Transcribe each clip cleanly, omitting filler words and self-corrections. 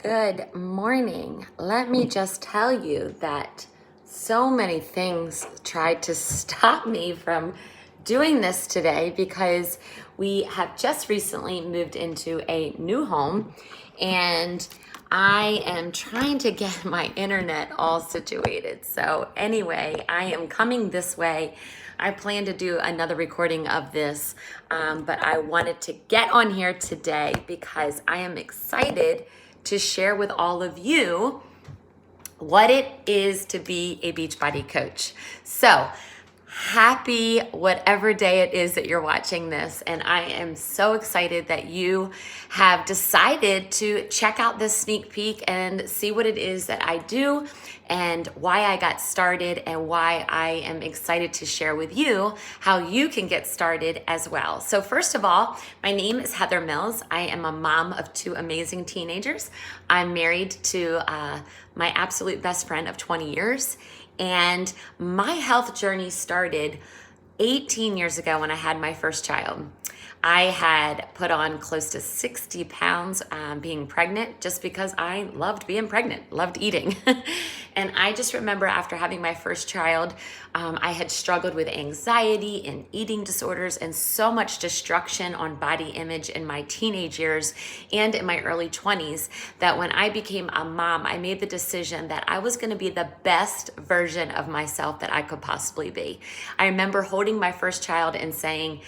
Good morning. Let me just tell you that so many things tried to stop me from doing this today because we have just recently moved into a new home and I am trying to get my internet all situated. So anyway, I am coming this way. I plan to do another recording of this, but I wanted to get on here today because I am excited to share with all of you what it is to be a Beachbody coach. So happy whatever day it is that you're watching this. And I am so excited that you have decided to check out this sneak peek and see what it is that I do and why I got started and why I am excited to share with you how you can get started as well. So first of all, my name is Heather Mills. I am a mom of two amazing teenagers. I'm married to my absolute best friend of 20 years. And my health journey started 18 years ago when I had my first child. I had put on close to 60 pounds being pregnant just because I loved being pregnant, loved eating. And I just remember after having my first child, I had struggled with anxiety and eating disorders and so much destruction on body image in my teenage years and in my early 20s that when I became a mom, I made the decision that I was going to be the best version of myself that I could possibly be. I remember holding my first child and saying,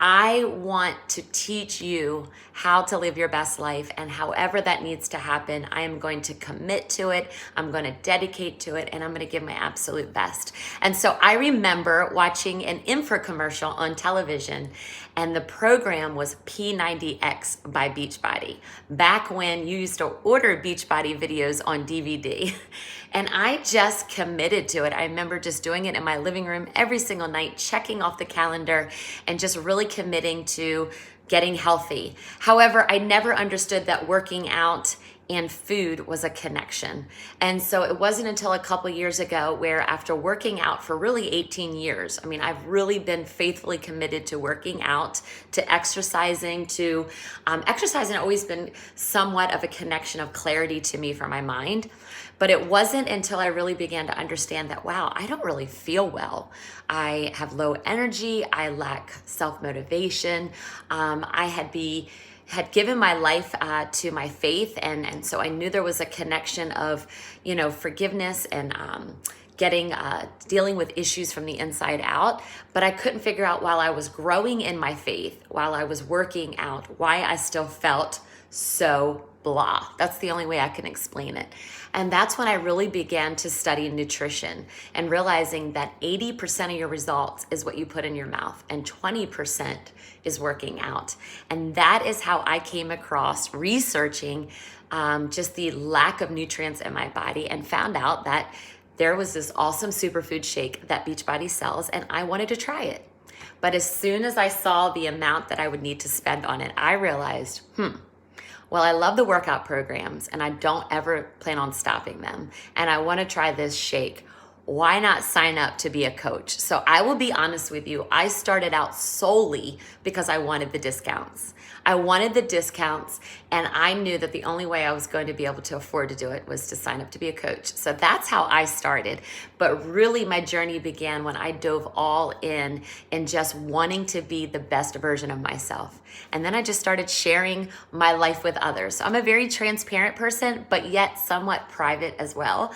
I want to teach you how to live your best life, and however that needs to happen, I am going to commit to it, I'm going to dedicate to it, and I'm going to give my absolute best. And so I remember watching an infomercial on television, and the program was P90X by Beachbody, back when you used to order Beachbody videos on DVD. And I just committed to it. I remember just doing it in my living room every single night, checking off the calendar and just really committing to getting healthy. However, I never understood that working out and food was a connection. And so it wasn't until a couple years ago where after working out for really 18 years, I mean, I've really been faithfully committed to working out, to exercising, exercising always been somewhat of a connection of clarity to me for my mind. But it wasn't until I really began to understand that, wow, I don't really feel well. I have low energy. I lack self-motivation. I had given my life to my faith. And so I knew there was a connection of, forgiveness and dealing with issues from the inside out. But I couldn't figure out while I was growing in my faith, while I was working out, why I still felt so blah. That's the only way I can explain it. And that's when I really began to study nutrition and realizing that 80% of your results is what you put in your mouth and 20% is working out. And that is how I came across researching just the lack of nutrients in my body and found out that there was this awesome superfood shake that Beachbody sells and I wanted to try it. But as soon as I saw the amount that I would need to spend on it, I realized, well, I love the workout programs and I don't ever plan on stopping them. And I want to try this shake. Why not sign up to be a coach? So I will be honest with you. I started out solely because I wanted the discounts. I wanted the discounts and I knew that the only way I was going to be able to afford to do it was to sign up to be a coach. So that's how I started. But really my journey began when I dove all in just wanting to be the best version of myself. And then I just started sharing my life with others. So I'm a very transparent person, but yet somewhat private as well.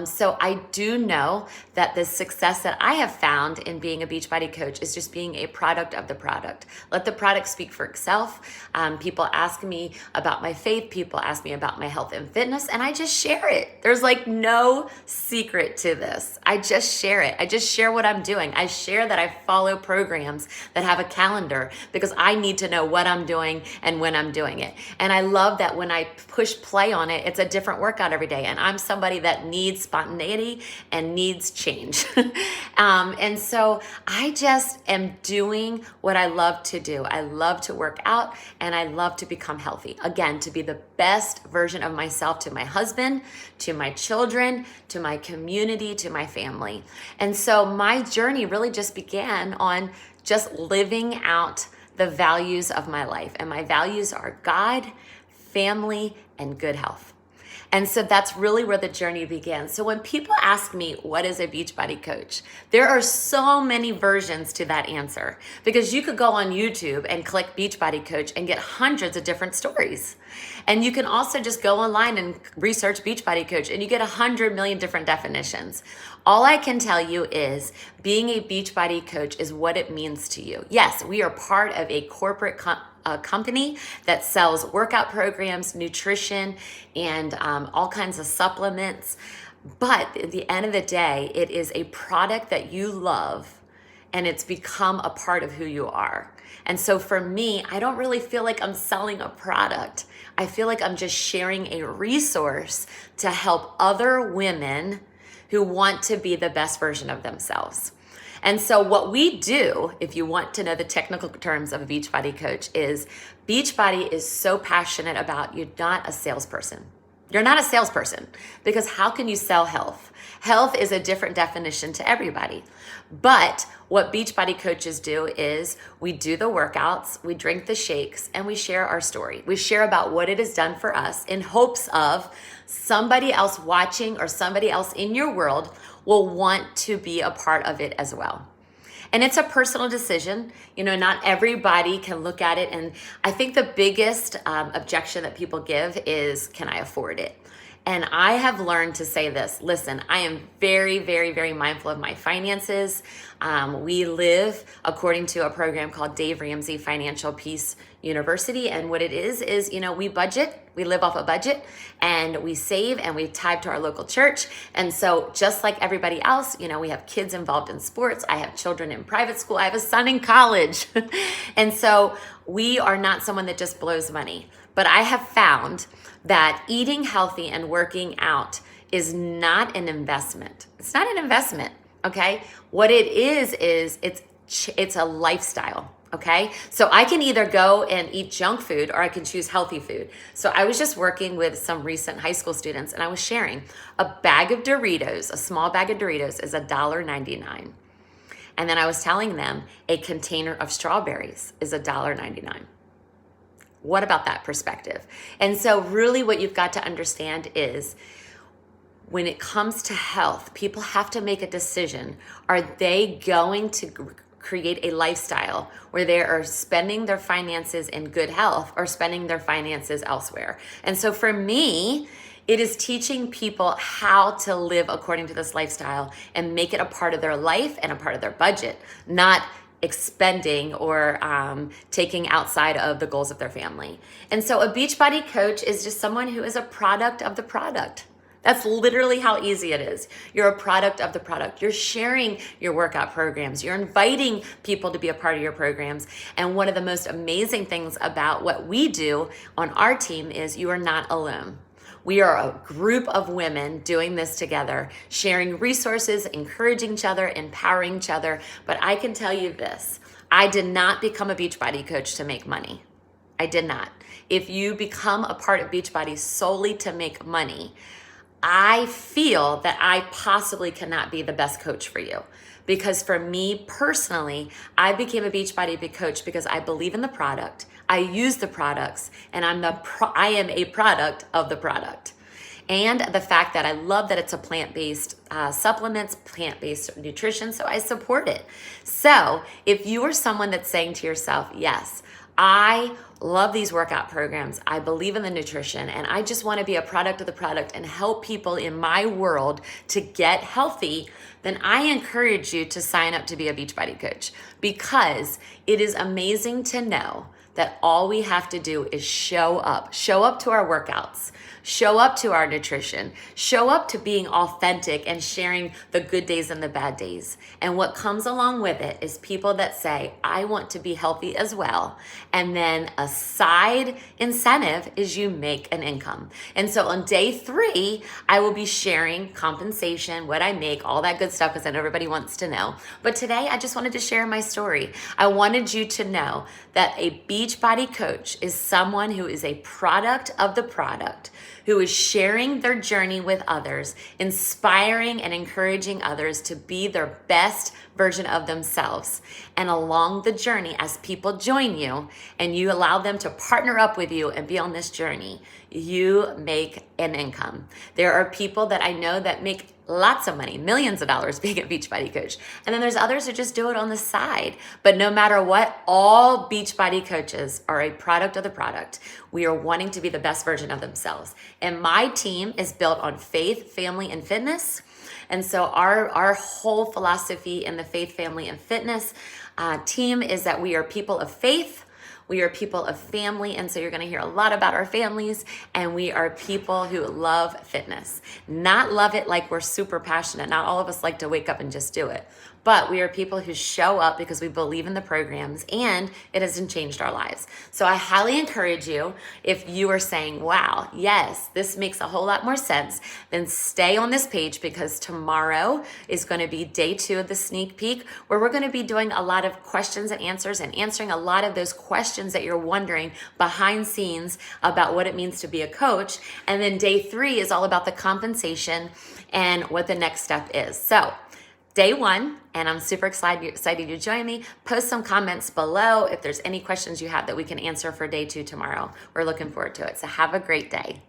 So I do know that the success that I have found in being a Beachbody coach is just being a product of the product. Let the product speak for itself. People ask me about my faith. People ask me about my health and fitness, and I just share it. There's like no secret to this. I just share it. I just share what I'm doing. I share that I follow programs that have a calendar because I need to know what I'm doing and when I'm doing it. And I love that when I push play on it, it's a different workout every day. And I'm somebody that needs spontaneity and needs change. And so I just am doing what I love to do. I love to work out and I love to become healthy. Again, to be the best version of myself to my husband, to my children, to my community, to my family. And so my journey really just began on just living out the values of my life. And my values are God, family, and good health. And so that's really where the journey began. So when people ask me, what is a Beachbody coach? There are so many versions to that answer, because you could go on YouTube and click Beachbody coach and get hundreds of different stories. And you can also just go online and research Beachbody coach and you get 100 million different definitions. All I can tell you is being a Beachbody coach is what it means to you. Yes, we are part of a corporate company that sells workout programs, nutrition, and all kinds of supplements. But at the end of the day, it is a product that you love and it's become a part of who you are. And so for me, I don't really feel like I'm selling a product. I feel like I'm just sharing a resource to help other women who want to be the best version of themselves. And so what we do, if you want to know the technical terms of a Beachbody coach, is Beachbody is so passionate about you're not a salesperson. You're not a salesperson, because how can you sell health? Health is a different definition to everybody. But what Beachbody coaches do is we do the workouts, we drink the shakes, and we share our story. We share about what it has done for us in hopes of somebody else watching or somebody else in your world will want to be a part of it as well. And it's a personal decision. You know, not everybody can look at it. And I think the biggest objection that people give is, can I afford it? And I have learned to say this, listen, I am very, very, very mindful of my finances. We live according to a program called Dave Ramsey Financial Peace University. And what it is, you know, we budget, we live off a budget, and we save and we tithe to our local church. And so just like everybody else, you know, we have kids involved in sports. I have children in private school. I have a son in college. And so we are not someone that just blows money. But I have found that eating healthy and working out is not an investment. It's not an investment, okay? What it is it's a lifestyle, okay? So I can either go and eat junk food or I can choose healthy food. So I was just working with some recent high school students and I was sharing a bag of Doritos, a small bag of Doritos is $1.99. And then I was telling them a container of strawberries is $1.99. What about that perspective? And so really what you've got to understand is when it comes to health, people have to make a decision. Are they going to create a lifestyle where they are spending their finances in good health or spending their finances elsewhere? And so for me, it is teaching people how to live according to this lifestyle and make it a part of their life and a part of their budget, not expending or taking outside of the goals of their family. And so a Beachbody coach is just someone who is a product of the product. That's literally how easy it is. You're a product of the product. You're sharing your workout programs. You're inviting people to be a part of your programs. And one of the most amazing things about what we do on our team is you are not alone. We are a group of women doing this together, sharing resources, encouraging each other, empowering each other. But I can tell you this, I did not become a Beachbody coach to make money. I did not. If you become a part of Beachbody solely to make money, I feel that I possibly cannot be the best coach for you. Because for me personally, I became a Beachbody coach because I believe in the product. I use the products, and I am a product of the product. And the fact that I love that it's a plant-based supplements, plant-based nutrition, so I support it. So if you are someone that's saying to yourself, yes, I love these workout programs, I believe in the nutrition, and I just want to be a product of the product and help people in my world to get healthy, then I encourage you to sign up to be a Beachbody coach, because it is amazing to know that all we have to do is show up to our workouts, show up to our nutrition, show up to being authentic and sharing the good days and the bad days. And what comes along with it is people that say, I want to be healthy as well. And then a side incentive is you make an income. And so on day 3, I will be sharing compensation, what I make, all that good stuff, because I know everybody wants to know. But today I just wanted to share my story. I wanted you to know that a Beachbody coach is someone who is a product of the product, who is sharing their journey with others, inspiring and encouraging others to be their best version of themselves. And along the journey, as people join you and you allow them to partner up with you and be on this journey, you make an income. There are people that I know that make lots of money, millions of dollars being a Beachbody coach. And then there's others who just do it on the side. But no matter what, all Beachbody coaches are a product of the product. We are wanting to be the best version of themselves. And my team is built on faith, family, and fitness. And so our whole philosophy in the faith, family, and fitness team is that we are people of faith. We are people of family, and so you're going to hear a lot about our families, and we are people who love fitness. Not love it like we're super passionate. Not all of us like to wake up and just do it. But we are people who show up because we believe in the programs and it hasn't changed our lives. So I highly encourage you, if you are saying, wow, yes, this makes a whole lot more sense, then stay on this page because tomorrow is going to be day 2 of the sneak peek where we're going to be doing a lot of questions and answers and answering a lot of those questions that you're wondering behind scenes about what it means to be a coach. And then day 3 is all about the compensation and what the next step is. So day 1, and I'm super excited you join me. Post some comments below if there's any questions you have that we can answer for day 2 tomorrow. We're looking forward to it. So have a great day.